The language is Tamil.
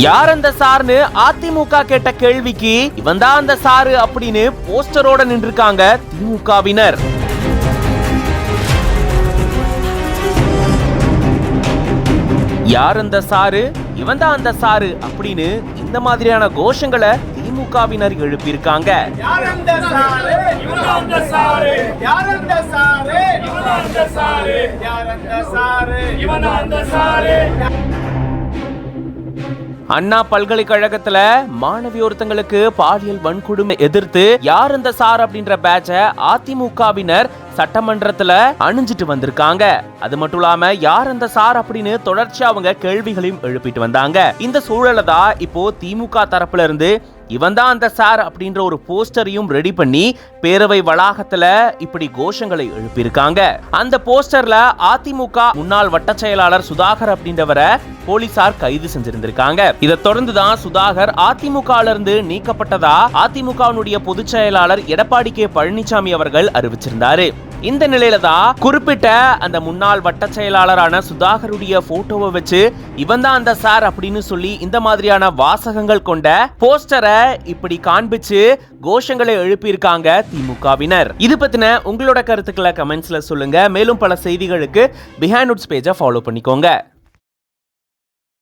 யார் அந்த சார்னு அதிமுக கேட்ட கேள்விக்கு இவன் தான் அந்த சாரு அப்படின்னு போஸ்டரோட நின்றுருக்காங்க திமுகவினர். யார் அந்த சாரு, இவன் தான் அந்த சாரு அப்படின்னு இந்த மாதிரியான கோஷங்களை திமுகவினர் எழுப்பியிருக்காங்க. அண்ணா பல்கலைக்கழகத்துல மாணவி ஒருத்தங்களுக்கு பாலியல் வன்கொடுமை எதிர்த்து யார் அந்த சார் அப்படின்ற பேட்ச அதிமுகவினர் சட்டமன்றத்துல அணிஞ்சிட்டு வந்திருக்காங்க. அது மட்டும் இல்லாம யார் அந்த சார் அப்படின்னு தொடர்ச்சியா அவங்க கேள்விகளையும் எழுப்பிட்டு வந்தாங்க. இந்த சூழல தான் இப்போ திமுக தரப்புல இருந்து இவன் தான் அந்த சார் அப்படின்ற ஒரு போஸ்டரையும் ரெடி பண்ணி பேரவை வளாகத்துல இப்படி கோஷங்களை எழுப்பியிருக்காங்க. அந்த போஸ்டர்ல அதிமுக முன்னாள் வட்ட செயலாளர் சுதாகர் அப்படின்றவரை போலீசார் கைது செஞ்சிருந்திருக்காங்க. இதை தொடர்ந்துதான் சுதாகர் அதிமுக இருந்து நீக்கப்பட்டதா அதிமுகவினுடைய பொதுச் செயலாளர் எடப்பாடி கே பழனிசாமி அவர்கள் அறிவிச்சிருந்தாரு. இந்த நிலையில தான் குறிப்பிட்ட அந்த முன்னாள் வட்ட செயலாளரான சுதாகருடைய போட்டோவை வச்சு இவன் தான் அந்த சார் அப்படின்னு சொல்லி இந்த மாதிரியான வாசகங்கள் கொண்ட போஸ்டரை இப்படி காண்பிச்சு கோஷங்களை எழுப்பியிருக்காங்க திமுகவினர். இது பத்தின உங்களோட கருத்துக்களை கமெண்ட்ஸ்ல சொல்லுங்க. மேலும் பல செய்திகளுக்கு பிஹைண்ட் நோட்ஸ் பேஜை ஃபாலோ பண்ணிக்கோங்க.